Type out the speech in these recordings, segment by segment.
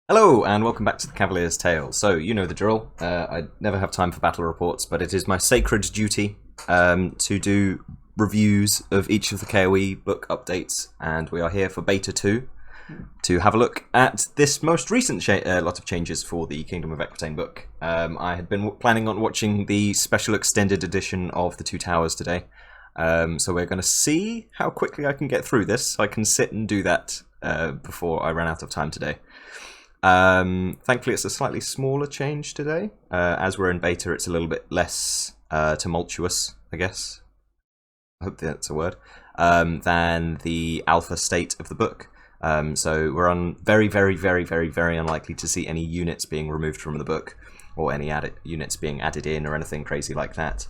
Hello, and welcome back to the Cavalier's Tale. So, you know the drill. I never have time for battle reports, but it is my sacred duty to do reviews of each of the KoE book updates, and we are here for Beta 2 to have a look at this most recent lot of changes for the Kingdom of Equitane book. I had been planning on watching the special extended edition of The Two Towers today, so we're going to see how quickly I can get through this. I can sit and do that before I run out of time today. Thankfully it's a slightly smaller change today. As we're in beta, it's a little bit less tumultuous, I guess. I hope that's a word. Than the alpha state of the book. So we're very unlikely to see any units being removed from the book, or any units being added in, or anything crazy like that.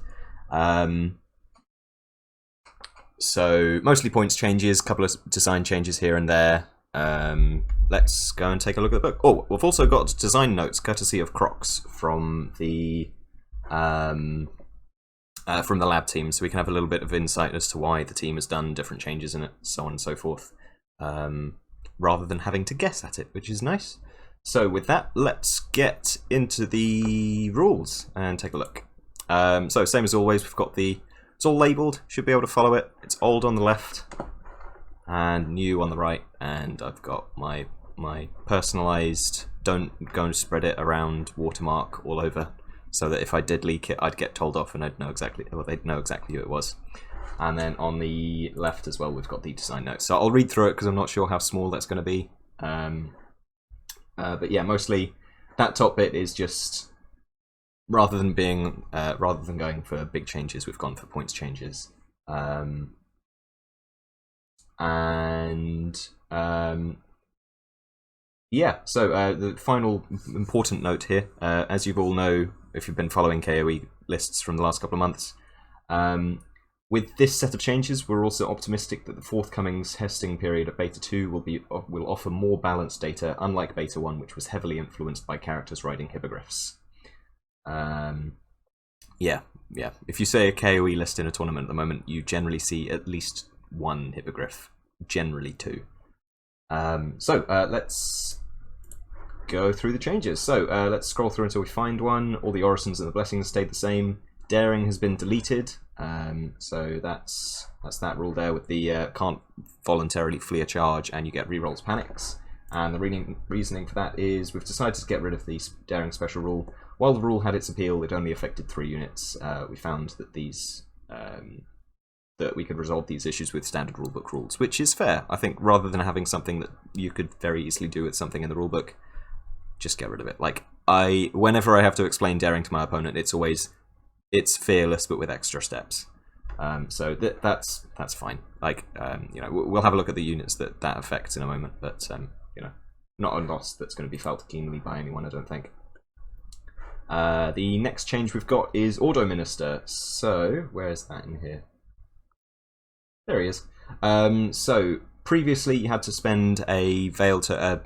So mostly points changes, a couple of design changes here and there. Let's go and take a look at the book. Oh, we've also got design notes courtesy of Crocs from the lab team, so we can have a little bit of insight as to why the team has done different changes in it, so on and so forth, rather than having to guess at it, which is nice. So with that, let's get into the rules and take a look. So same as always, we've got it's all labelled, should be able to follow it. It's old on the left and new on the right, and I've got my personalised don't go and spread it around watermark all over, so that if I did leak it I'd get told off and I'd know exactly, well, they'd know exactly who it was. And then on the left as well we've got the design notes, so I'll read through it because I'm not sure how small that's going to be. But yeah, mostly that top bit is just rather than going for big changes, we've gone for points changes. Yeah, so the final important note here, as you all know if you've been following KoE lists from the last couple of months, with this set of changes we're also optimistic that the forthcoming testing period of Beta 2 will offer more balanced data, unlike Beta 1, which was heavily influenced by characters riding hippogriffs. Yeah, if you say a KoE list in a tournament at the moment, you generally see at least one hippogriff, generally two. So let's go through the changes. So let's scroll through until we find one. All the orisons and the blessings stayed the same. Daring has been deleted, so that's that rule there with the can't voluntarily flee a charge and you get rerolls panics. And the reasoning for that is we've decided to get rid of the daring special rule. While the rule had its appeal, it only affected 3 units. We found that that we could resolve these issues with standard rulebook rules, which is fair. I think rather than having something that you could very easily do with something in the rulebook, just get rid of it. Like, whenever I have to explain daring to my opponent, it's fearless but with extra steps. So that's fine. Like, you know, we'll have a look at the units that affects in a moment, but you know, not a loss that's going to be felt keenly by anyone, I don't think. The next change we've got is Ordo Minister. So where is that in here? There he is. So previously you had to spend a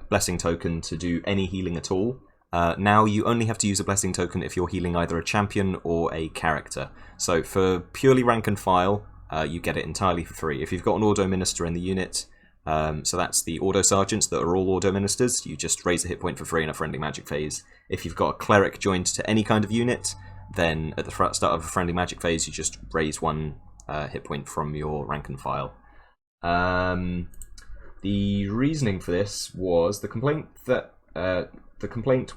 blessing token to do any healing at all. Now you only have to use a blessing token if you're healing either a champion or a character. So for purely rank and file, you get it entirely for free. If you've got an Ordo Minister in the unit, so that's the Ordo Sergeants that are all Ordo Ministers, you just raise a hit point for free in a friendly magic phase. If you've got a cleric joined to any kind of unit, then at the start of a friendly magic phase you just raise 1 hit point from your rank and file. The reasoning for this was the complaint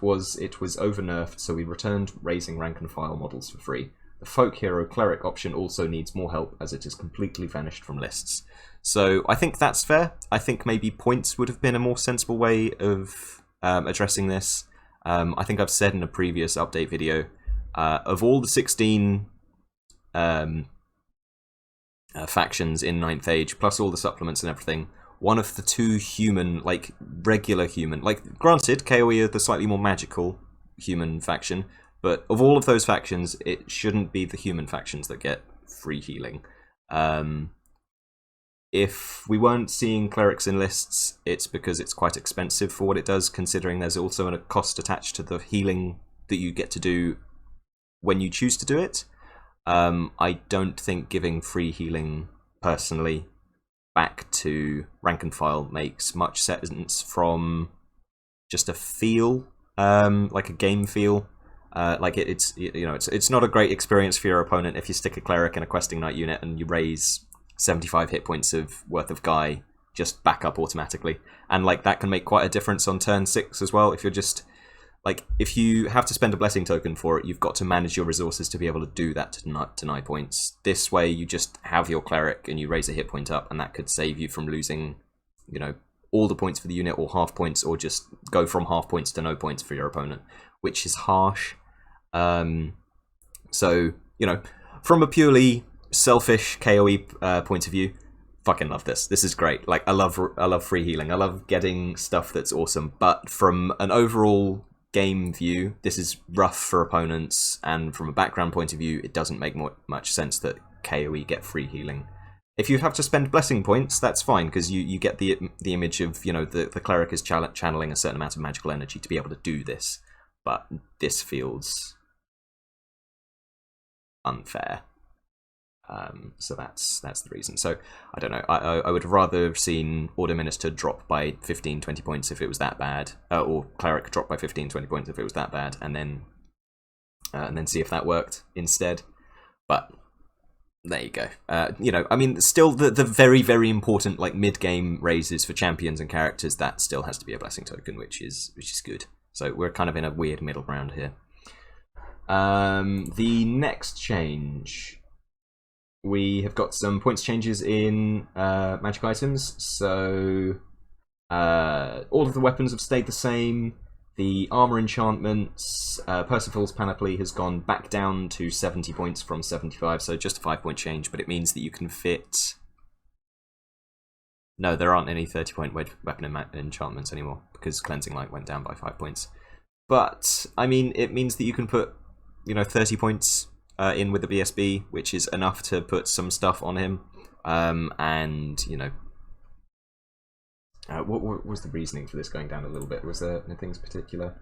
was it was over-nerfed, so we returned raising rank and file models for free. The folk hero cleric option also needs more help as it is completely vanished from lists. So I think that's fair. I think maybe points would have been a more sensible way of addressing this. I think I've said in a previous update video, of all the 16 factions in 9th Age, plus all the supplements and everything, one of the 2 human, like regular human, like granted KoE are the slightly more magical human faction, but of all of those factions it shouldn't be the human factions that get free healing. If we weren't seeing clerics in lists, it's because it's quite expensive for what it does, considering there's also a cost attached to the healing that you get to do when you choose to do it. I don't think giving free healing, personally, back to rank and file makes much sense from just a feel, like a game feel. Like it's not a great experience for your opponent if you stick a cleric in a questing knight unit and you raise 75 hit points worth of guy just back up automatically, and like that can make quite a difference on turn 6 as well. If you're just like, if you have to spend a blessing token for it, you've got to manage your resources to be able to do that to deny points. This way, you just have your cleric and you raise a hit point up, and that could save you from losing, all the points for the unit or half points, or just go from half points to no points for your opponent, which is harsh. So, from a purely selfish KoE point of view, fucking love this. This is great. Like, I love free healing. I love getting stuff that's awesome. But from an overall game view, this is rough for opponents, and from a background point of view, it doesn't make much sense that KoE get free healing. If you have to spend blessing points, that's fine, because you get the image of, the cleric is channeling a certain amount of magical energy to be able to do this. But this feels unfair. So that's the reason. So I don't know. I would have rather have seen Order Minister drop by 15-20 points if it was that bad, or Cleric drop by 15-20 points if it was that bad, and then see if that worked instead. But there you go. I mean, still the very, very important like mid-game raises for champions and characters, that still has to be a blessing token, which is good. So we're kind of in a weird middle ground here. The next change, we have got some points changes in magic items. So all of the weapons have stayed the same. The armor enchantments, Percival's Panoply has gone back down to 70 points from 75, so just a 5-point change, but it means that you can fit... No, there aren't any 30-point weapon enchantments anymore, because Cleansing Light went down by 5 points. But, I mean, it means that you can put, 30 points in with the BSB, which is enough to put some stuff on him, and, what was the reasoning for this going down a little bit? Was there anything particular?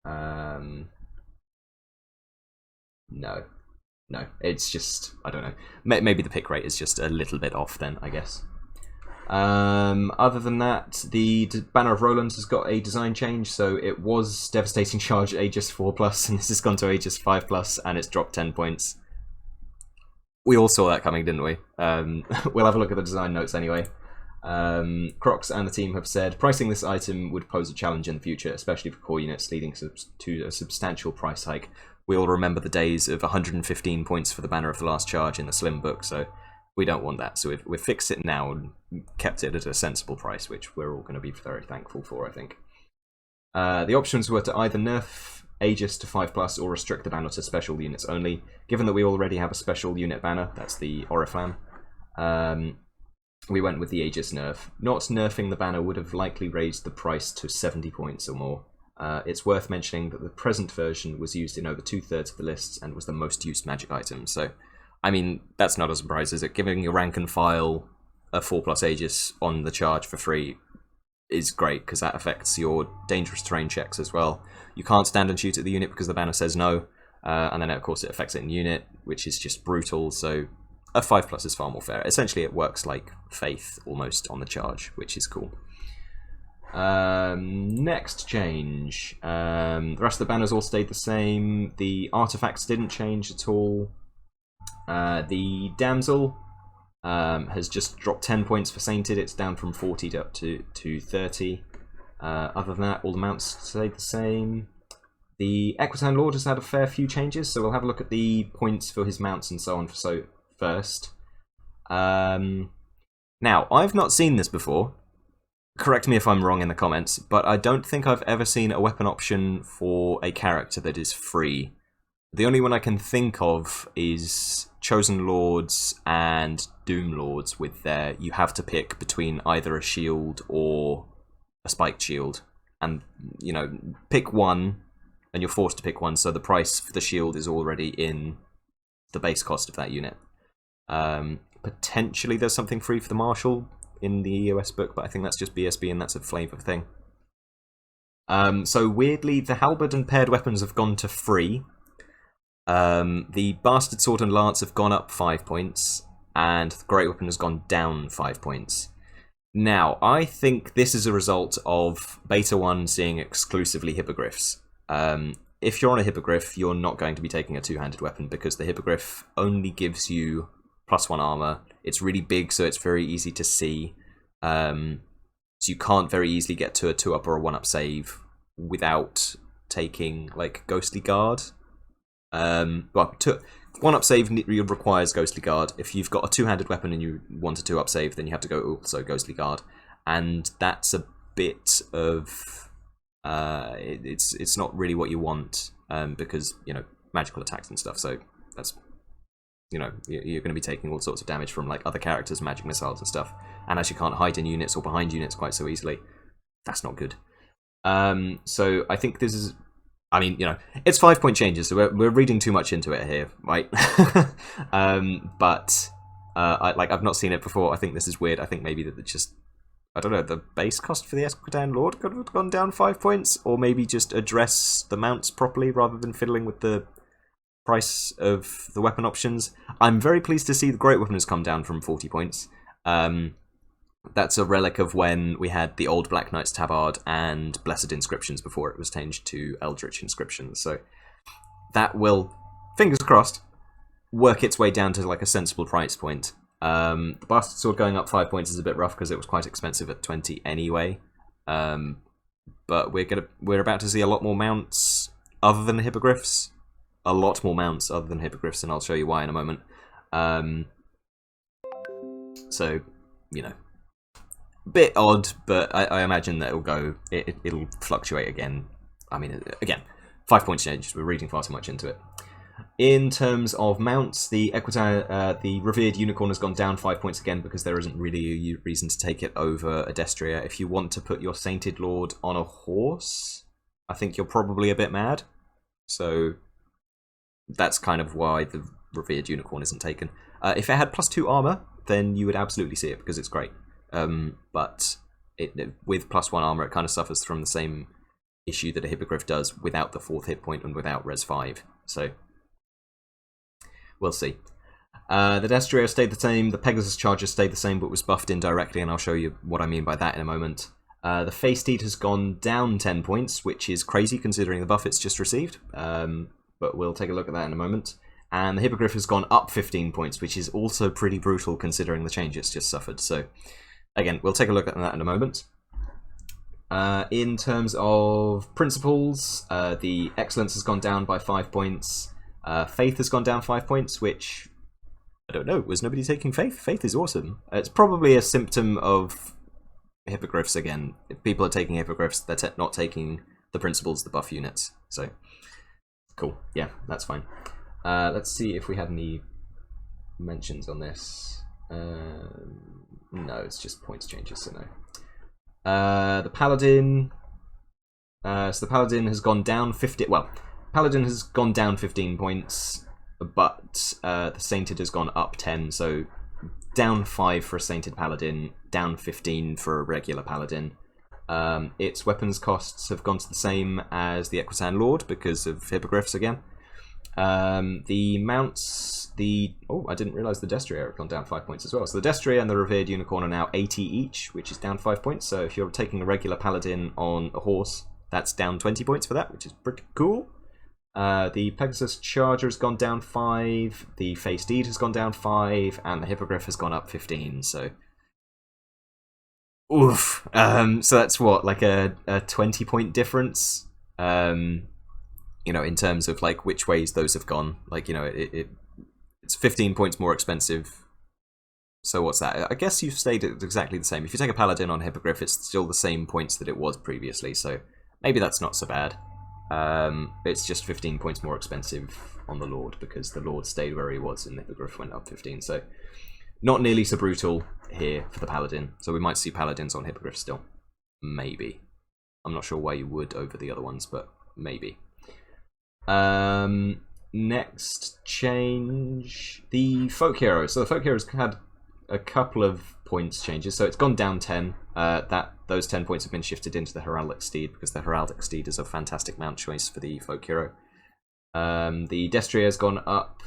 No, it's just, I don't know. Maybe the pick rate is just a little bit off then, I guess. Other than that, the Banner of Roland has got a design change, so it was Devastating Charge Aegis 4+, and this has gone to Aegis 5+, and it's dropped 10 points. We all saw that coming, didn't we? We'll have a look at the design notes anyway. Crocs and the team have said pricing this item would pose a challenge in the future, especially for core units, leading to a substantial price hike. We all remember the days of 115 points for the Banner of the Last Charge in the Slim book, so we don't want that. So we've fixed it now and kept it at a sensible price, which we're all going to be very thankful for, I think. The options were to either nerf Aegis to 5+, or restrict the banner to special units only. Given that we already have a special unit banner, that's the Oriflamme, we went with the Aegis nerf. Not nerfing the banner would have likely raised the price to 70 points or more. It's worth mentioning that the present version was used in over 2/3 of the lists and was the most used magic item. So, I mean, that's not a surprise, is it? Giving your rank and file a 4+ Aegis on the charge for free is great, because that affects your dangerous terrain checks as well. You can't stand and shoot at the unit because the banner says no, and then of course it affects it in unit, which is just brutal, so a 5+ is far more fair. Essentially it works like Faith almost on the charge, which is cool. Next change. The rest of the banners all stayed the same. The artifacts didn't change at all. The Damsel has just dropped 10 points for Sainted. It's down from 40 up to 30. Other than that, all the mounts stayed the same. The Equitan Lord has had a fair few changes, so we'll have a look at the points for his mounts and so on first. Now, I've not seen this before. Correct me if I'm wrong in the comments, but I don't think I've ever seen a weapon option for a character that is free. The only one I can think of is Chosen Lords and Doom Lords, with their, you have to pick between either a shield or a spiked shield. And, pick one, and you're forced to pick one, so the price for the shield is already in the base cost of that unit. Potentially there's something free for the Marshal in the EOS book, but I think that's just BSB and that's a flavor thing. So weirdly, the Halberd and paired weapons have gone to free. The Bastard Sword and Lance have gone up 5 points, and the Great Weapon has gone down 5 points. Now, I think this is a result of Beta 1 seeing exclusively hippogriffs. If you're on a hippogriff, you're not going to be taking a two-handed weapon because the hippogriff only gives you +1 armor. It's really big, so it's very easy to see. So you can't very easily get to a 2-up or a 1-up save without taking, like, Ghostly Guard. Well, 1-up save requires Ghostly Guard. If you've got a two-handed weapon and you want a 2-up save, then you have to go also Ghostly Guard. And that's a bit of... it's not really what you want, because, you know, magical attacks and stuff, so that's... You know, you're going to be taking all sorts of damage from, like, other characters, magic missiles and stuff. And as you can't hide in units or behind units quite so easily, that's not good. So I think this is... I mean, you know, it's 5-point changes, so we're reading too much into it here, right? But I've not seen it before. I think this is weird. I think maybe that it's just... I don't know, the base cost for the Esquadron Lord could have gone down 5 points, or maybe just address the mounts properly rather than fiddling with the price of the weapon options. I'm very pleased to see the Great Weapon has come down from 40 points. That's a relic of when we had the old Black Knight's Tabard and Blessed Inscriptions before it was changed to Eldritch Inscriptions. So that will, fingers crossed, work its way down to like a sensible price point. The Bastard Sword going up 5 points is a bit rough because it was quite expensive at 20 anyway. But we're about to see a lot more mounts other than hippogriffs. A lot more mounts other than hippogriffs, and I'll show you why in a moment. So, you know, bit odd, but I imagine that it'll fluctuate again. I mean, again, 5 points change. We're reading far too much into it. In terms of mounts, the Revered Unicorn has gone down 5 points again because there isn't really a reason to take it over a Destria. If you want to put your Sainted Lord on a horse, I think you're probably a bit mad. So that's kind of why the Revered Unicorn isn't taken. If it had +2 armor, then you would absolutely see it because it's great. But with +1 armor, it kind of suffers from the same issue that a Hippogriff does without the 4th hit point and without Res 5. So we'll see. The Destria stayed the same. The Pegasus Charger stayed the same, but was buffed indirectly, and I'll show you what I mean by that in a moment. The Face Steed has gone down 10 points, which is crazy considering the buff it's just received. But we'll take a look at that in a moment. And the Hippogriff has gone up 15 points, which is also pretty brutal considering the change it's just suffered. So, again, we'll take a look at that in a moment. In terms of principles, the Excellence has gone down by 5 points. Faith has gone down 5 points, which, I don't know, was nobody taking Faith? Faith is awesome. It's probably a symptom of Hippogriffs again. If people are taking Hippogriffs, they're not taking the principles, the buff units. So, cool. Yeah, that's fine. Let's see if we had any mentions on this. No, it's just points changes, so no. The Paladin. So the Paladin has gone down 50. Well, Paladin has gone down 15 points, but the Sainted has gone up 10. So down 5 for a Sainted Paladin, down 15 for a regular Paladin. Its weapons costs have gone to the same as the Equitan Lord because of Hippogriffs again. The mounts, oh, I didn't realise the Destria have gone down 5 points as well. So the Destria and the Revered Unicorn are now 80 each, which is down 5 points. So if you're taking a regular Paladin on a horse, that's down 20 points for that, which is pretty cool. The Pegasus Charger has gone down 5, the Face Steed has gone down 5, and the Hippogriff has gone up 15, so... Oof. So that's what, like a 20-point difference? You know, in terms of, like, which ways those have gone. Like, you know, it's 15 points more expensive. So what's that? I guess you've stayed exactly the same. If you take a Paladin on Hippogriff, it's still the same points that it was previously, so maybe that's not so bad. It's just 15 points more expensive on the Lord, because the Lord stayed where he was and the Hippogriff went up 15, so not nearly so brutal here for the Paladin. So we might see Paladins on Hippogriff still. Maybe. I'm not sure why you would over the other ones, but maybe. Next change, the Folk Hero. So the Folk Hero's had a couple of points changes. So it's gone down 10. Those 10 points have been shifted into the Heraldic Steed because the Heraldic Steed is a fantastic mount choice for the Folk Hero. The Destria has gone up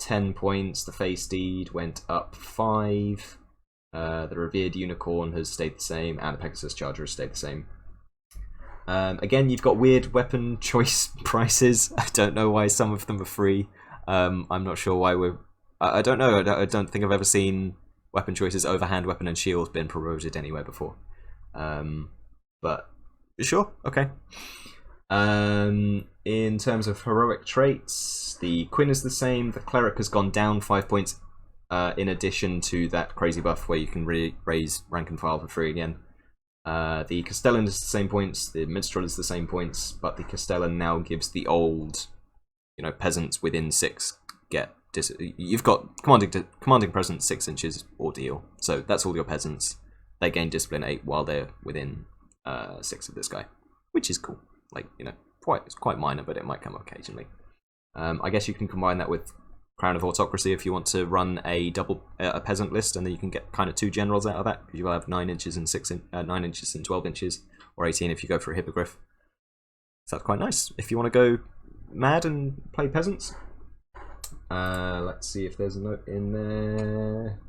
10 points. The Face Steed went up 5. The Revered Unicorn has stayed the same, and the Pegasus Charger has stayed the same. Again, you've got weird weapon choice prices. I don't know why some of them are free. I'm not sure why we're... I don't know. I don't think I've ever seen weapon choices over hand weapon and shield been promoted anywhere before. But sure, okay. In terms of heroic traits, the Quinn is the same. The Cleric has gone down 5 points, in addition to that crazy buff where you can raise rank and file for free again. The Castellan is the same points. The Minstrel is the same points, but the Castellan now gives the old, peasants within 6 get. You've got commanding presence 6 inches ordeal, so that's all your peasants. They gain discipline 8 while they're within 6 of this guy, which is cool. It's quite minor, but it might come up occasionally. I guess you can combine that with Crown of Autocracy if you want to run a peasant list, and then you can get kind of 2 generals out of that, because you'll have 9 inches and 9 inches and 12 inches, or 18 if you go for a hippogriff. So that's quite nice if you want to go mad and play peasants. Let's see if there's a note in there.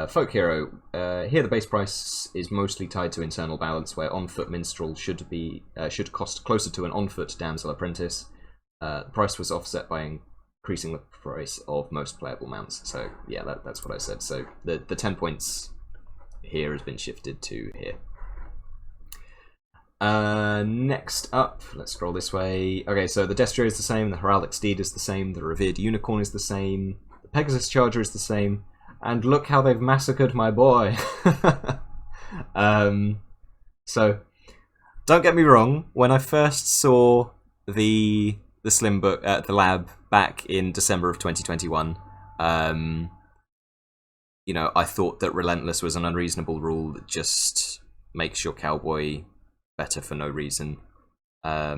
Folk Hero. Here the base price is mostly tied to internal balance, where on-foot minstrel should cost closer to an on-foot damsel apprentice. The price was offset by increasing the price of most playable mounts. So yeah, that's what I said. So the 10 points here has been shifted to here. Next up, let's scroll this way. Okay, so the Destrier is the same, the Heraldic Steed is the same, the Revered Unicorn is the same, the Pegasus Charger is the same, and look how they've massacred my boy. So don't get me wrong, when I first saw the Slim book at the lab back in December of 2021, I thought that Relentless was an unreasonable rule that just makes your cowboy better for no reason. I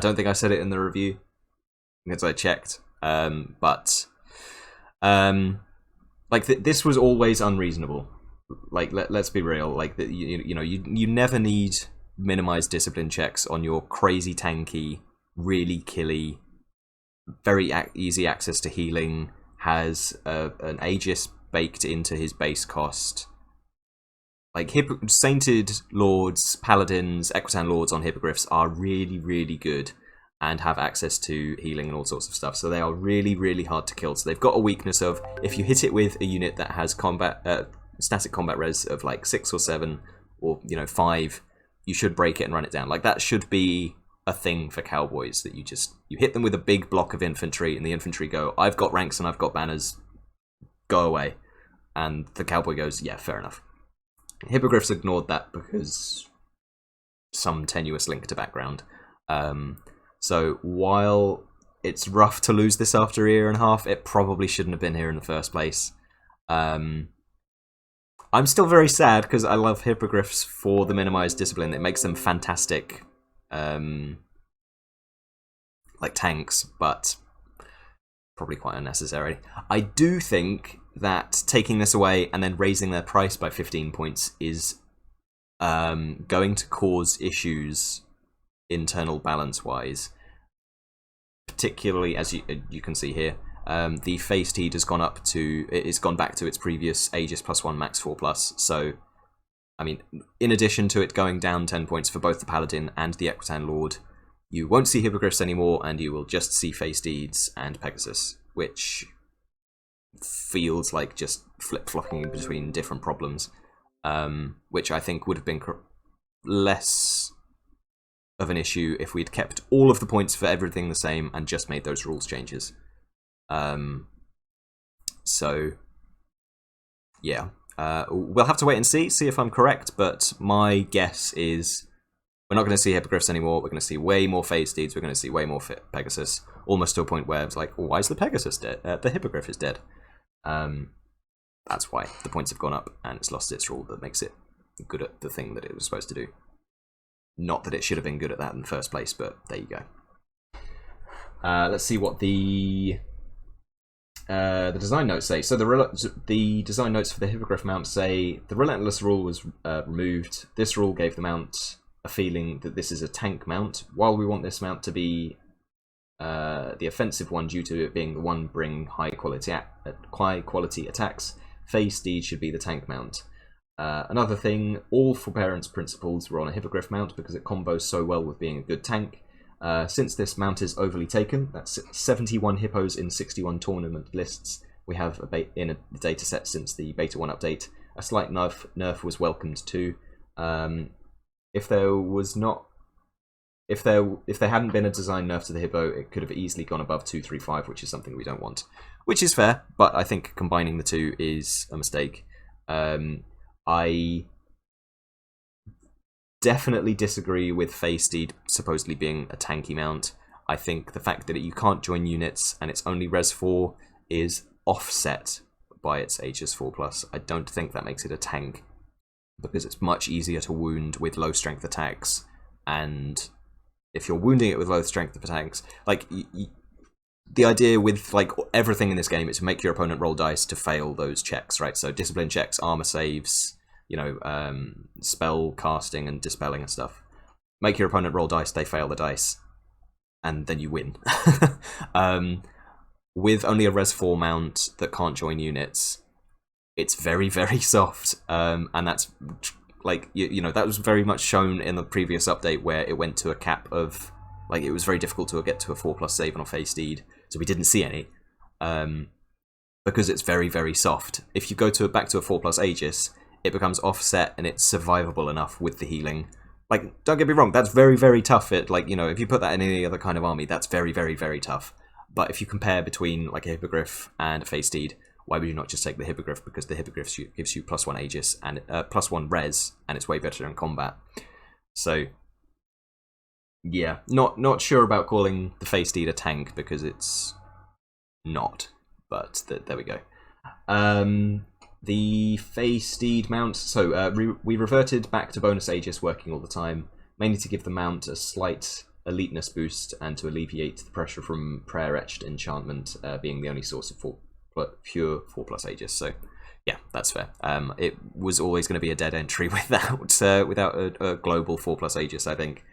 don't think I said it in the review because I checked, but this was always unreasonable. Let's be real. You never need minimized discipline checks on your crazy tanky, really killy, very easy access to healing, has an Aegis baked into his base cost. Sainted Lords, Paladins, Equitan Lords on Hippogriffs are really, really good and have access to healing and all sorts of stuff. So they are really, really hard to kill. So they've got a weakness of, if you hit it with a unit that has static combat res of 6 or 7 or 5, you should break it and run it down. That should be a thing for cowboys, that you hit them with a big block of infantry and the infantry go, I've got ranks and I've got banners, go away. And the cowboy goes, yeah, fair enough. Hippogriffs ignored that because some tenuous link to background. So while it's rough to lose this after a year and a half, it probably shouldn't have been here in the first place. I'm still very sad because I love Hippogriffs for the minimized discipline. It makes them fantastic tanks, but probably quite unnecessary. I do think that taking this away and then raising their price by 15 points is going to cause issues internal balance-wise. Particularly, as you can see here, the Faced Heat has gone back to its previous Aegis +1 max 4+. So, I mean, in addition to it going down 10 points for both the Paladin and the Equitan Lord, you won't see Hippogriffs anymore, and you will just see Faced Deeds and Pegasus, which feels like just flip-flopping between different problems, which I think would have been less of an issue if we'd kept all of the points for everything the same and just made those rules changes. So, yeah. We'll have to wait and see if I'm correct, but my guess is we're not going to see Hippogriffs anymore. We're going to see way more Phase Deeds. We're going to see way more Pegasus, almost to a point where it's like, why is the Pegasus dead? The Hippogriff is dead. That's why the points have gone up, and it's lost its rule that makes it good at the thing that it was supposed to do. Not that it should have been good at that in the first place, but there you go. Let's see what the design notes say. So the design notes for the Hippogriff mount say the Relentless rule was removed. This rule gave the mount a feeling that this is a tank mount. While we want this mount to be The offensive one, due to it being the one bring high quality attacks, phase steed should be the tank mount. Another thing, all forbearance principles were on a hippogriff mount because it combos so well with being a good tank. Since this mount is overly taken, that's 71 hippos in 61 tournament lists. We have in a data set since the Beta 1 update. A slight nerf was welcomed too. If there hadn't been a design nerf to the hippo, it could have easily gone above 235, which is something we don't want. Which is fair, but I think combining the two is a mistake. I definitely disagree with phase steed supposedly being a tanky mount. I think the fact that you can't join units and it's only res 4 is offset by its HS 4+. I don't think that makes it a tank, because it's much easier to wound with low strength attacks, and if you're wounding it with low strength attacks, like the idea with like everything in this game is to make your opponent roll dice to fail those checks, right? So discipline checks, armor saves, you know, spell casting and dispelling and stuff. Make your opponent roll dice, they fail the dice, and then you win. With only a res 4 mount that can't join units, it's very, very soft, and that's like you know, that was very much shown in the previous update where it went to a cap of, like, it was very difficult to get to a 4+ save on a phase steed, so we didn't see any, because it's very, very soft. If you go back to a 4+ Aegis, it becomes offset and it's survivable enough with the healing. Like, don't get me wrong, that's very, very tough. Like, you know, if you put that in any other kind of army, that's very, very, very tough. But if you compare between like a hippogriff and a phase steed, why would you not just take the hippogriff? Because the hippogriff gives you +1 Aegis and +1 res, and it's way better in combat. So yeah, not sure about calling the phase steed a tank, because it's not. But there we go. The phase steed mount. So we reverted back to bonus Aegis working all the time, mainly to give the mount a slight eliteness boost and to alleviate the pressure from prayer etched enchantment being the only source of pure 4+ Aegis. So yeah, that's fair. It was always going to be a dead entry without a global 4+ Aegis, I think,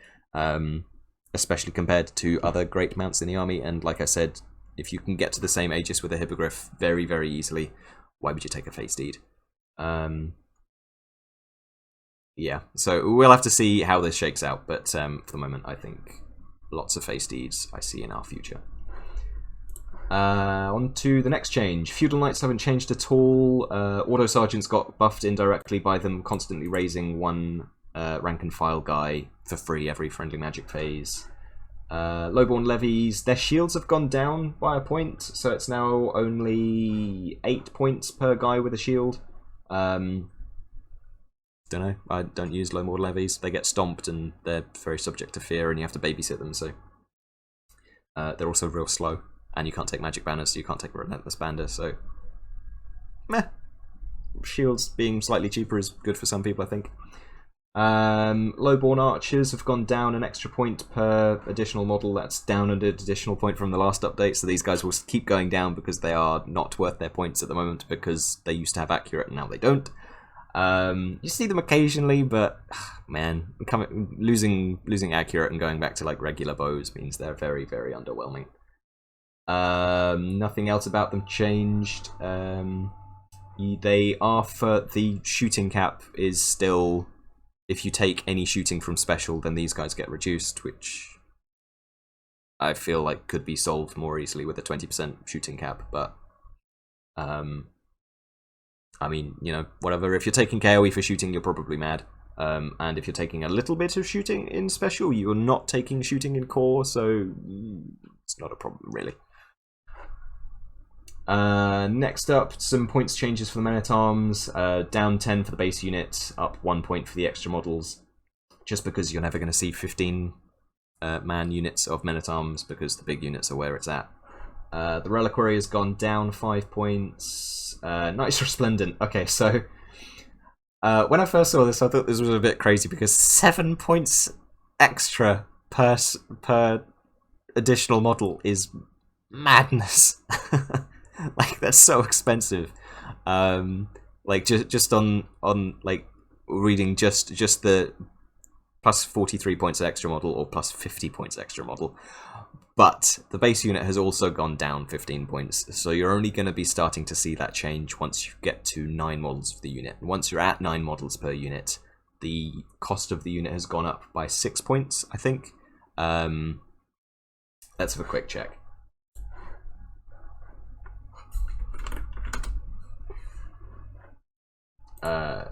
especially compared to other great mounts in the army. And like I said, if you can get to the same Aegis with a hippogriff very, very easily, why would you take a phase steed? Yeah, so we'll have to see how this shakes out, but for the moment, I think lots of phase steeds I see in our future. On to the next change. Feudal Knights haven't changed at all. Auto Sergeants got buffed indirectly by them constantly raising one rank and file guy for free every friendly magic phase. Lowborn Levies, their shields have gone down by a point, so it's now only 8 points per guy with a shield. Don't know, I don't use Lowborn Levies. They get stomped and they're very subject to fear, and you have to babysit them, so they're also real slow. And you can't take magic banners, so you can't take a relentless bander, so meh. Shields being slightly cheaper is good for some people, I think. Lowborn archers have gone down an extra point per additional model. That's down an additional point from the last update, so these guys will keep going down because they are not worth their points at the moment, because they used to have accurate and now they don't. You see them occasionally, but man, losing accurate and going back to like regular bows means they're very, very underwhelming. Nothing else about them changed. They are for the shooting cap is still, if you take any shooting from special, then these guys get reduced, which I feel like could be solved more easily with a 20% shooting cap. But I mean, you know, whatever. If you're taking KoE for shooting, you're probably mad. And if you're taking a little bit of shooting in special, you're not taking shooting in core, so it's not a problem really. Next up, some points changes for the Men-at-Arms. Down 10 for the base unit, up 1 point for the extra models. Just because you're never going to see 15 man units of Men-at-Arms, because the big units are where it's at. The Reliquary has gone down 5 points. Knights Resplendent. Okay, so when I first saw this, I thought this was a bit crazy, because 7 points extra per additional model is madness. Like, that's so expensive. Like just on like reading just the plus 43 points extra model or plus 50 points extra model. But the base unit has also gone down 15 points, so you're only going to be starting to see that change once you get to 9 models of the unit. Once you're at 9 models per unit, the cost of the unit has gone up by 6 points, I think. Let's have a quick check.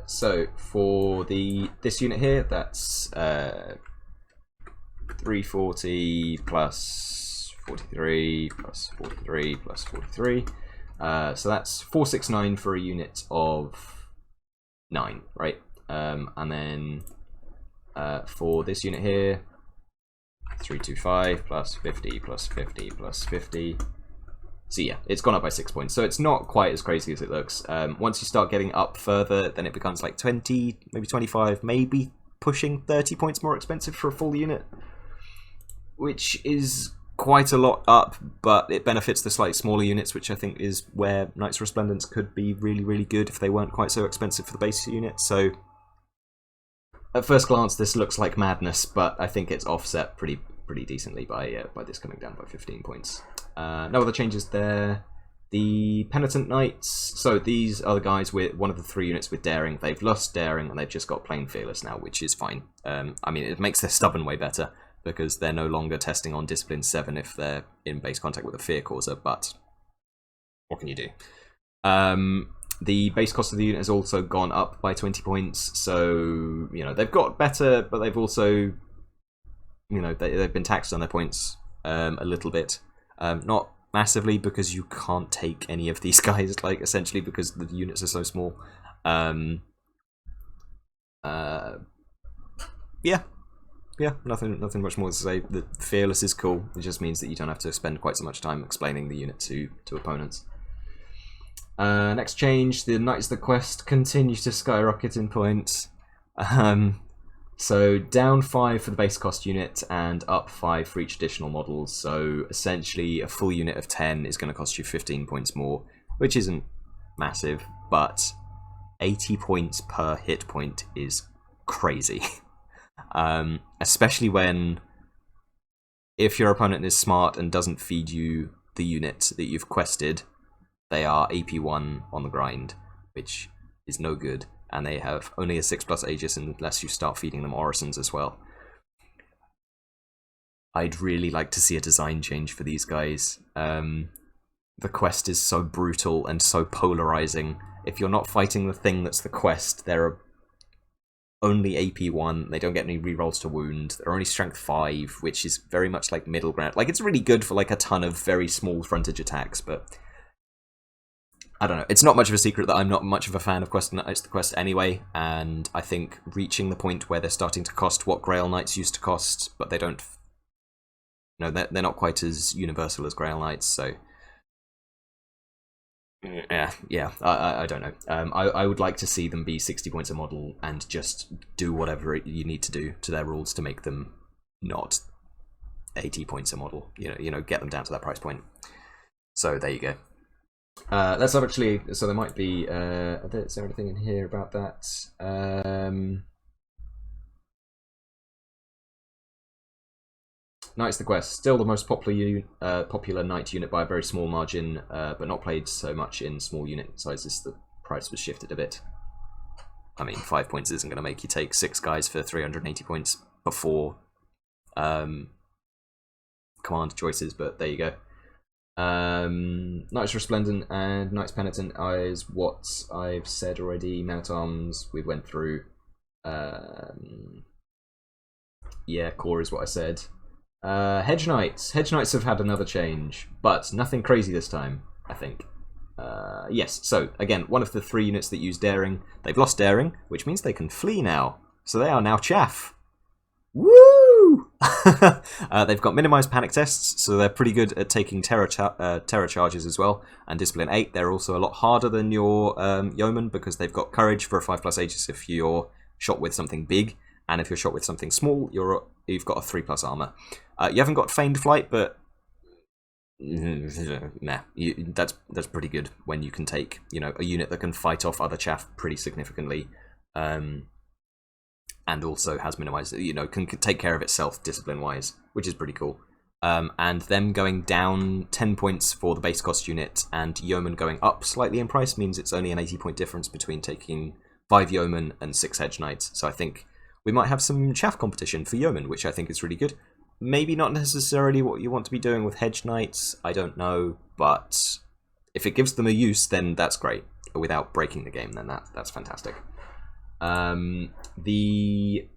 So for this unit here, that's 340 plus 43 plus 43 plus 43. So that's 469 for a unit of 9, right? And then for this unit here, 325 plus 50 plus 50 plus 50. So yeah, it's gone up by 6 points. So it's not quite as crazy as it looks. Once you start getting up further, then it becomes like 20, maybe 25, maybe pushing 30 points more expensive for a full unit, which is quite a lot up, but it benefits the slightly smaller units, which I think is where Knights Resplendents could be really, really good if they weren't quite so expensive for the base unit. So at first glance, this looks like madness, but I think it's offset pretty decently by this coming down by 15 points. No other changes there. The Penitent Knights, so these are the guys with one of the 3 units with Daring. They've lost Daring and they've just got plain Fearless now, which is fine. I mean, it makes their Stubborn way better because they're no longer testing on Discipline 7 if they're in base contact with a Fear Causer, but what can you do? The base cost of the unit has also gone up by 20 points, so, you know, they've got better, but they've also, you know, they've been taxed on their points a little bit. Not massively, because you can't take any of these guys, like, essentially, because the units are so small. Yeah, nothing much more to say. The Fearless is cool. It just means that you don't have to spend quite so much time explaining the unit to opponents. Next change, the Knights of the Quest continue to skyrocket in points. So down 5 for the base cost unit and up 5 for each additional model. So essentially a full unit of 10 is going to cost you 15 points more, which isn't massive, but 80 points per hit point is crazy. Especially when, if your opponent is smart and doesn't feed you the unit that you've quested, they are AP1 on the grind, which is no good. And they have only a 6+ Aegis unless you start feeding them Orisons as well. I'd really like to see a design change for these guys. The quest is so brutal and so polarizing. If you're not fighting the thing that's the quest, they're only AP1, they don't get any rerolls to wound, they're only strength 5, which is very much like middle ground. Like, it's really good for like a ton of very small frontage attacks, but I don't know. It's not much of a secret that I'm not much of a fan of Knights of the Quest anyway, and I think reaching the point where they're starting to cost what Grail Knights used to cost, but they don't, you know, they're not quite as universal as Grail Knights, so yeah, I don't know. I would like to see them be 60 points a model and just do whatever you need to do to their rules to make them not 80 points a model. You know, get them down to that price point. So there you go. Let's actually. So there might be. Is there anything in here about that? Knights of the Quest, still the most popular knight unit by a very small margin, but not played so much in small unit sizes. The price was shifted a bit. I mean, 5 points isn't going to make you take 6 guys for 380 points before command choices, but there you go. Knights Resplendent and Knights Penitent is what I've said already. Man-at-Arms we went through. Yeah, KoE is what I said. Hedge Knights. Hedge Knights have had another change, but nothing crazy this time, I think. Yes, so again, one of the 3 units that use Daring. They've lost Daring, which means they can flee now. So they are now chaff. Woo! They've got minimized panic tests, so they're pretty good at taking terror charges as well. And Discipline 8, they're also a lot harder than your Yeoman because they've got Courage for a 5+ Aegis if you're shot with something big, and if you're shot with something small, you've got a 3+ armor. You haven't got Feigned Flight, but nah, that's pretty good when you can take, you know, a unit that can fight off other chaff pretty significantly. And also has minimized, you know, can take care of itself discipline-wise, which is pretty cool. and them going down 10 points for the base cost unit and Yeoman going up slightly in price means it's only an 80-point difference between taking 5 Yeoman and 6 Hedge Knights. So I think we might have some chaff competition for Yeoman, which I think is really good. Maybe not necessarily what you want to be doing with Hedge Knights, I don't know, but if it gives them a use, then that's great. Without breaking the game, then that's fantastic. The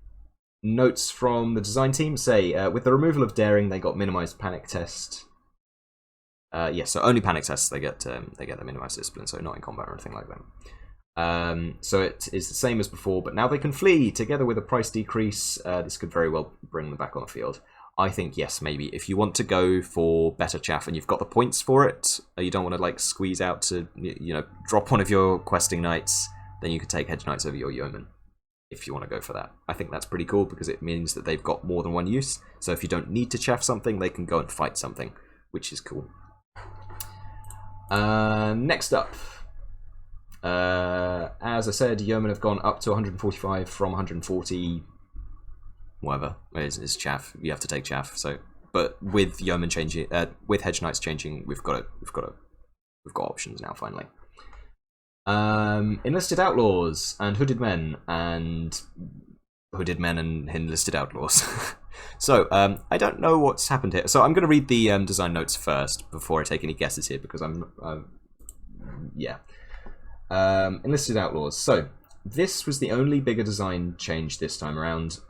notes from the design team say, with the removal of daring, they got minimized panic test. Yes, so only panic tests they get the minimized discipline, so not in combat or anything like that. So it is the same as before, but now they can flee together with a price decrease. This could very well bring them back on the field. I think yes, maybe if you want to go for better chaff and you've got the points for it, you don't want to like squeeze out to drop one of your questing knights, then you could take Hedge Knights over your Yeoman. If you want to go for that. I think that's pretty cool because it means that they've got more than one use. So if you don't need to chaff something, they can go and fight something, which is cool. Next up, as I said, Yeoman have gone up to 145 from 140. Whatever, it's chaff. You have to take chaff. So, but with Yeoman changing, with Hedge Knights changing, we've got options now finally. Enlisted Outlaws and Hooded Men and Enlisted Outlaws. So, I don't know what's happened here. So I'm going to read the design notes first before I take any guesses here because Enlisted Outlaws. So, this was the only bigger design change this time around.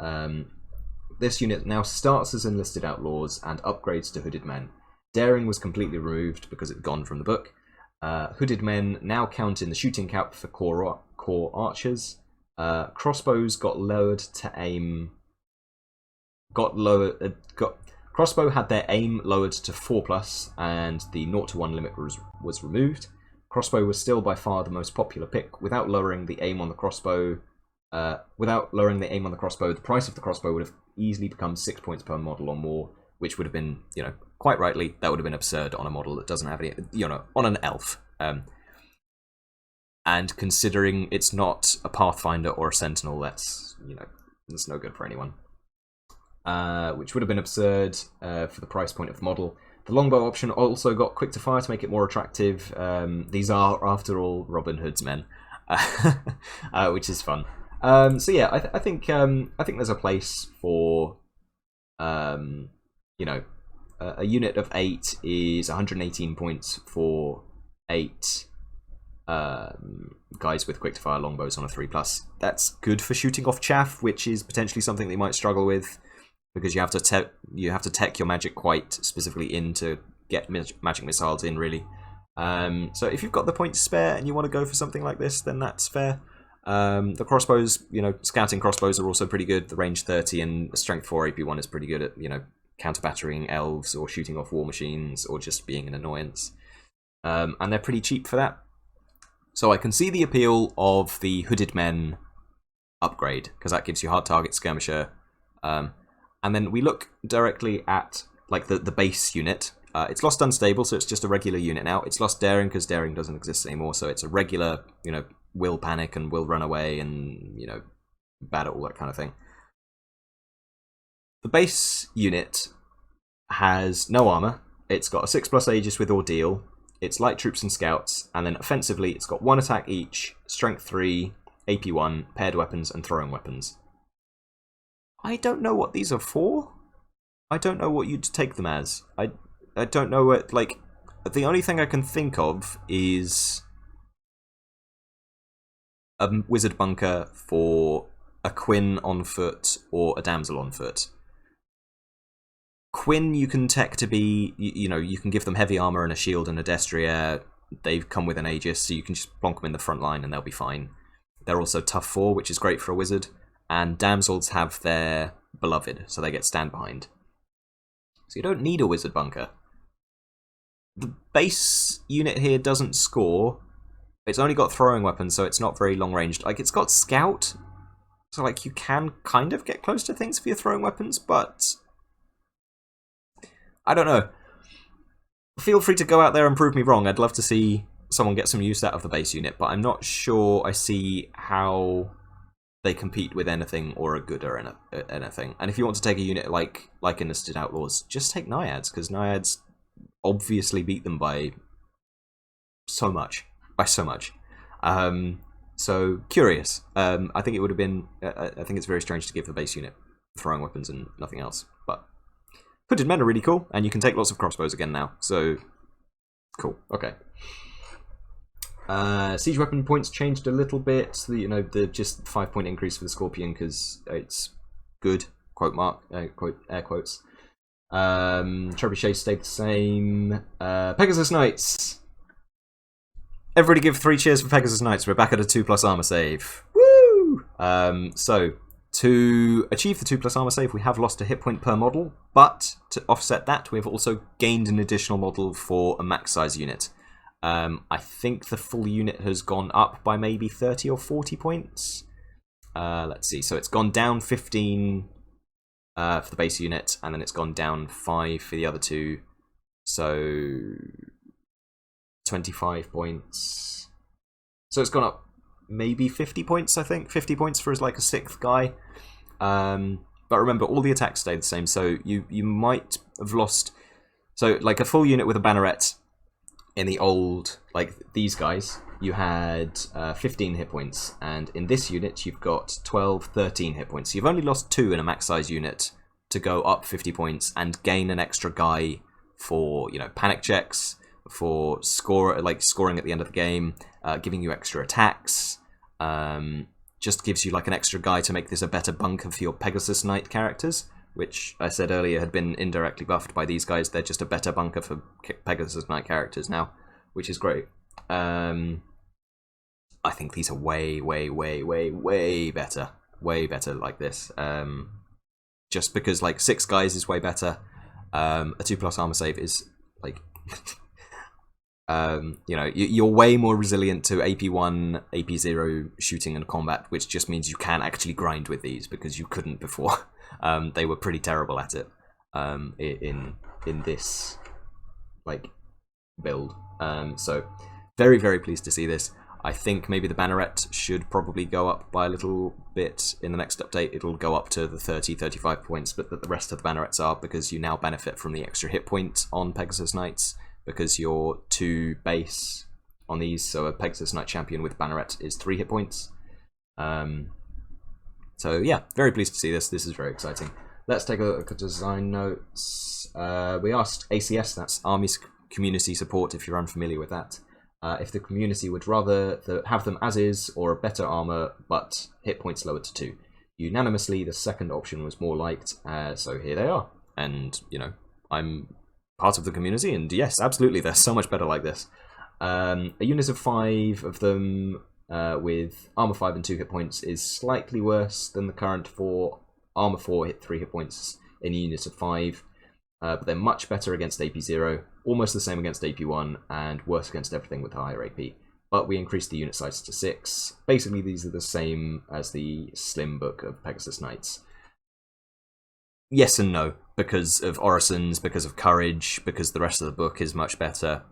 This unit now starts as Enlisted Outlaws and upgrades to Hooded Men. Daring was completely removed because it had gone from the book. Hooded Men now count in the shooting cap for core archers. Crossbows got lowered to aim. Crossbow had their aim lowered to 4+, and the 0-1 limit was removed. Crossbow was still by far the most popular pick. Without lowering the aim on the crossbow, the price of the crossbow would have easily become 6 points per model or more, which would have been, quite rightly, that would have been absurd on a model that doesn't have any, on an elf. And considering it's not a Pathfinder or a Sentinel, that's no good for anyone. Which would have been absurd for the price point of the model. The longbow option also got quick to fire to make it more attractive. These are, after all, Robin Hood's men, which is fun. So yeah, I think there's a place for a unit of 8 is 118 points for 8 guys with quick to fire longbows on a 3+. That's good for shooting off chaff, which is potentially something they might struggle with because you have to tech your magic quite specifically in to get magic missiles in, really. So if you've got the points spare and you want to go for something like this, then that's fair. The crossbows, scouting crossbows are also pretty good. The range 30 and strength 4 AP1 is pretty good at, counter-battering elves or shooting off war machines or just being an annoyance. And they're pretty cheap for that. So I can see the appeal of the Hooded Men upgrade, because that gives you hard target skirmisher. And then we look directly at like the base unit. It's lost unstable, so it's just a regular unit now. It's lost daring because daring doesn't exist anymore, so it's a regular, will panic and will run away and, bad at all that kind of thing. The base unit has no armor. It's got a 6+ Aegis with Ordeal. It's light troops and scouts, and then offensively it's got 1 attack each, strength 3, AP1, paired weapons, and throwing weapons. I don't know what these are for. I don't know what you'd take them as. I don't know what, like, the only thing I can think of is a wizard bunker for a Quinn on foot or a damsel on foot. Quinn you can tech to be, you can give them heavy armor and a shield and a destrier. They've come with an Aegis, so you can just plonk them in the front line and they'll be fine. They're also tough 4, which is great for a wizard. And damsels have their beloved, so they get stand behind. So you don't need a wizard bunker. The base unit here doesn't score. It's only got throwing weapons, so it's not very long ranged. Like, it's got scout, so like you can kind of get close to things for your throwing weapons, but I don't know. Feel free to go out there and prove me wrong. I'd love to see someone get some use out of the base unit, but I'm not sure I see how they compete with anything or are good or anything. And if you want to take a unit like Enlisted Outlaws, just take Naiads, because Naiads obviously beat them by so much. So curious. I think it would have been. I think it's very strange to give the base unit throwing weapons and nothing else. But hooded men are really cool, and you can take lots of crossbows again now. So cool. Okay. Siege weapon points changed a little bit. The just 5-point increase for the Scorpion because it's good. Quote mark. Quote air quotes. Trebuchet stayed the same. Pegasus Knights. Everybody give 3 cheers for Pegasus Knights. We're back at a 2+ armor save. Woo! So to achieve the 2+ armor save, we have lost a hit point per model, but to offset that, we have also gained an additional model for a max size unit. I think the full unit has gone up by maybe 30 or 40 points. Let's see. So it's gone down 15 for the base unit, and then it's gone down 5 for the other two. So 25 points. So it's gone up maybe 50 points, I think. 50 points for like a 6th guy. But remember, all the attacks stay the same. So you might have lost... So like a full unit with a banneret... In the old, like these guys, you had 15 hit points, and in this unit you've got 12, 13 hit points. So you've only lost 2 in a max size unit to go up 50 points and gain an extra guy for, panic checks, for scoring at the end of the game, giving you extra attacks. Just gives you like an extra guy to make this a better bunker for your Pegasus Knight characters, which I said earlier had been indirectly buffed by these guys. They're just a better bunker for Pegasus Knight characters now, which is great. I think these are way, way, way, way, way better. Way better like this. Just because like 6 guys is way better. A 2+ armor save is like... you're way more resilient to AP1, AP0 shooting and combat, which just means you can actually grind with these because you couldn't before. They were pretty terrible at it in this like build. So very, very pleased to see this. I think maybe the banneret should probably go up by a little bit in the next update. It'll go up to the 30, 35 points, but the rest of the bannerets are, because you now benefit from the extra hit point on Pegasus Knights, because you're 2 base on these, so a Pegasus Knight champion with banneret is 3 hit points. So yeah, very pleased to see this. This is very exciting. Let's take a look at design notes. We asked ACS, that's Army's Community Support, if you're unfamiliar with that, if the community would rather have them as is or a better armor, but hit points lowered to 2. Unanimously, the second option was more liked, so here they are. And, I'm part of the community, and yes, absolutely, they're so much better like this. A unit of 5 of them with armor 5 and 2 hit points is slightly worse than the current 4 armor 4 3 hit points in a unit of 5, but they're much better against AP0, almost the same against AP1, and worse against everything with higher AP. But we increased the unit size to 6. Basically, these are the same as the Slim book of Pegasus Knights. Yes and no, because of Orisons, because of Courage, because the rest of the book is much better,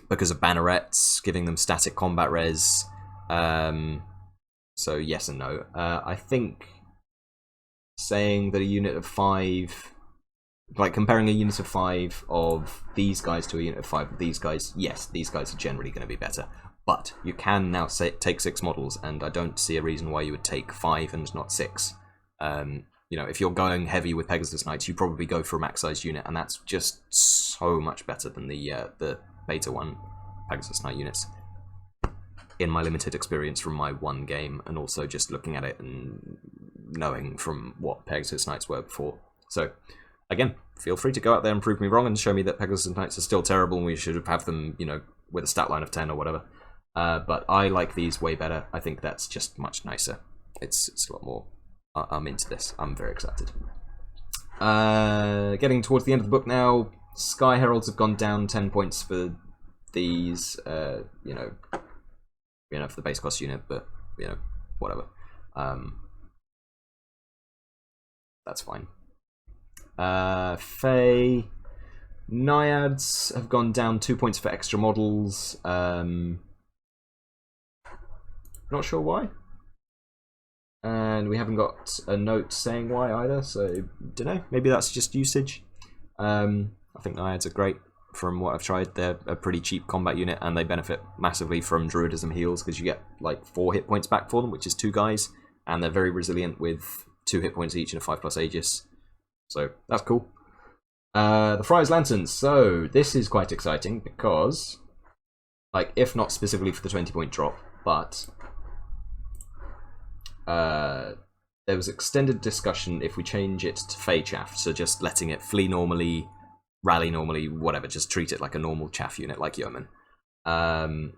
because of bannerets, giving them static combat res. So yes and no. I think saying that a unit of 5, like comparing a unit of 5 of these guys to a unit of 5 of these guys, yes, these guys are generally going to be better. But you can now take 6 models, and I don't see a reason why you would take 5 and not 6. If you're going heavy with Pegasus Knights, you probably go for a max-sized unit, and that's just so much better than the Beta 1 Pegasus Knight units. In my limited experience from my one game, and also just looking at it and knowing from what Pegasus Knights were before. So, again, feel free to go out there and prove me wrong and show me that Pegasus Knights are still terrible and we should have them, with a stat line of 10 or whatever. But I like these way better. I think that's just much nicer. It's a lot more... I'm into this. I'm very excited. Getting towards the end of the book now. Sky Heralds have gone down 10 points for these. For the base cost unit, but whatever. That's fine. Fae Naiads have gone down 2 points for extra models. Not sure why. And we haven't got a note saying why either, so don't know. Maybe that's just usage. I think Naiads are great. From what I've tried, they're a pretty cheap combat unit, and they benefit massively from Druidism heals because you get like 4 hit points back for them, which is 2 guys, and they're very resilient with 2 hit points each and a 5+ Aegis. So that's cool. The Friar's Lanterns. So this is quite exciting because, like, if not specifically for the 20-point drop, but there was extended discussion if we change it to Fey Chaff, so just letting it flee normally, rally normally, whatever, just treat it like a normal chaff unit, like Yeoman. But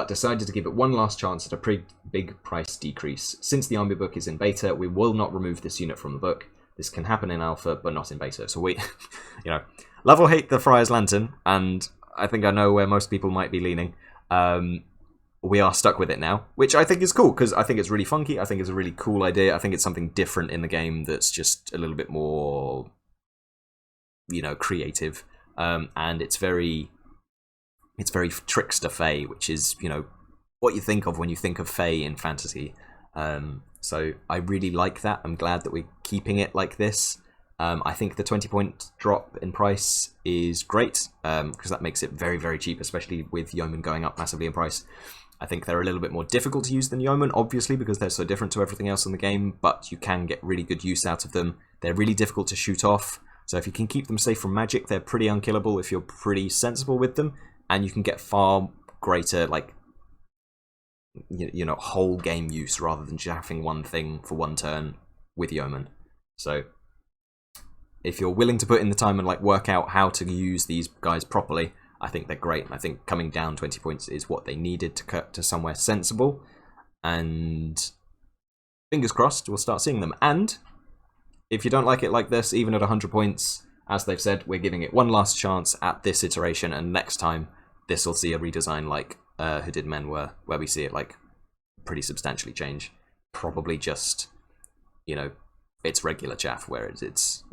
decided to give it one last chance at a pretty big price decrease. Since the army book is in beta, we will not remove this unit from the book. This can happen in alpha, but not in beta. So we, love or hate the Friar's Lantern, and I think I know where most people might be leaning. We are stuck with it now, which I think is cool, because I think it's really funky. I think it's a really cool idea. I think it's something different in the game that's just a little bit more, creative. And it's very trickster Fey, which is, what you think of when you think of Fey in fantasy. So I really like that. I'm glad that we're keeping it like this. I think the 20-point drop in price is great, because that makes it very, very cheap, especially with Yeoman going up massively in price. I think they're a little bit more difficult to use than Yeoman, obviously, because they're so different to everything else in the game, but you can get really good use out of them. They're really difficult to shoot off, so if you can keep them safe from magic, they're pretty unkillable if you're pretty sensible with them, and you can get far greater, whole game use rather than just having one thing for one turn with Yeoman. So if you're willing to put in the time and work out how to use these guys properly, I think they're great. I think coming down 20 points is what they needed to cut to somewhere sensible. And fingers crossed, we'll start seeing them. And if you don't like it like this, even at 100 points, as they've said, we're giving it one last chance at this iteration, and next time this will see a redesign like Hooded Men were, where we see it pretty substantially change. Probably just, it's regular chaff, where it's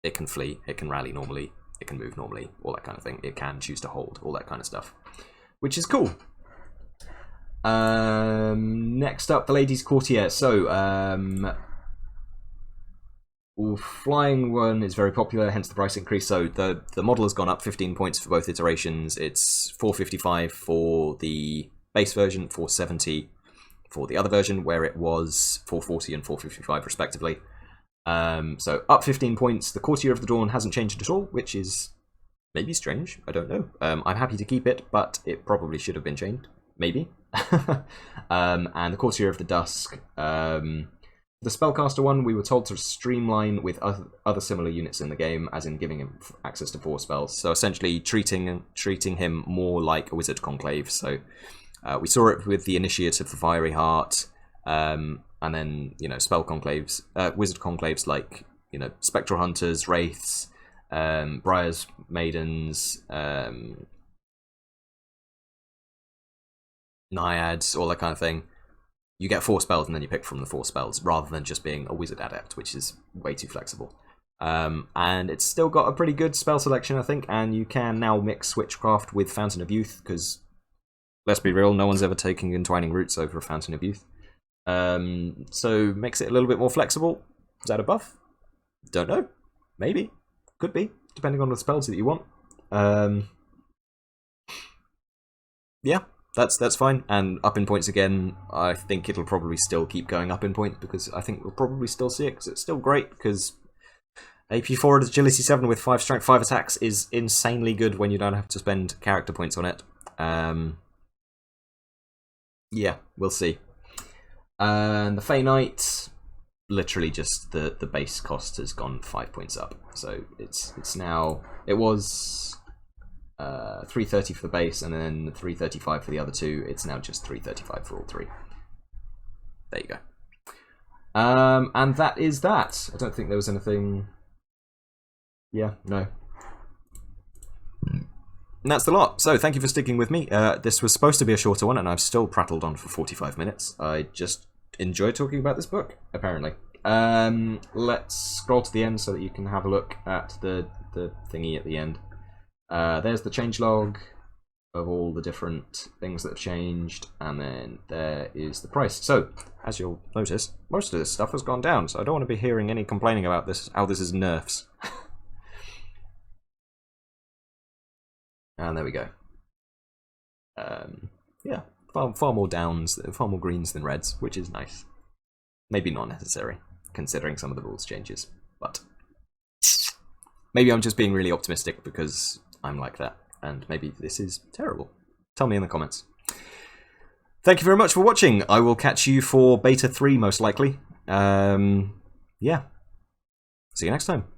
it can flee, it can rally normally, it can move normally, all that kind of thing. It can choose to hold, all that kind of stuff, which is cool. Next up, the Ladies Courtier. So, flying one is very popular, hence the price increase. So the model has gone up 15 points for both iterations. It's 455 for the base version, 470 for the other version, where it was 440 and 455 respectively. So up 15 points. The Courtier of the Dawn hasn't changed at all, which is maybe strange. I don't know. I'm happy to keep it, but it probably should have been changed. Maybe. And the Courtier of the Dusk. The Spellcaster one, we were told to streamline with other similar units in the game, as in giving him access to 4 spells. So essentially treating him more like a Wizard Conclave. So we saw it with the Initiate of the Fiery Heart, and then, spell conclaves, Wizard Conclaves like, Spectral Hunters, Wraiths, Briar's Maidens, Naiads, all that kind of thing. You get 4 spells and then you pick from the 4 spells, rather than just being a Wizard Adept, which is way too flexible. And it's still got a pretty good spell selection, I think, and you can now mix Witchcraft with Fountain of Youth, because, let's be real, no one's ever taking Entwining Roots over a Fountain of Youth. So makes it a little bit more flexible. Is that a buff? Don't know. Maybe. Could be, depending on the spells that you want. Yeah. That's fine, and up in points again. I think it'll probably still keep going up in points, because I think we'll probably still see it, because it's still great, because AP4 at Agility 7 with 5 Strength, 5 attacks is insanely good when you don't have to spend character points on it. Yeah, we'll see. And the Fey Knight, literally just the base cost has gone 5 points up, so it's now, it was 330 for the base, and then 335 for the other 2. It's now just 335 for all 3. There you go. And that is that. I don't think there was anything. Yeah, no. And that's the lot. So thank you for sticking with me. This was supposed to be a shorter one, and I've still prattled on for 45 minutes. I just enjoy talking about this book, apparently. Let's scroll to the end so that you can have a look at the thingy at the end. There's the changelog. of all the different things that have changed, and then there is the price. So, as you'll notice, most of this stuff has gone down, so I don't want to be hearing any complaining about this, how this is nerfs. And there we go. Yeah, far more downs, far more greens than reds, which is nice. Maybe not necessary, considering some of the rules changes, but maybe I'm just being really optimistic because I'm like that, and maybe this is terrible. Tell me in the comments. Thank you very much for watching. I will catch you for Beta 3 most likely. Yeah. See you next time.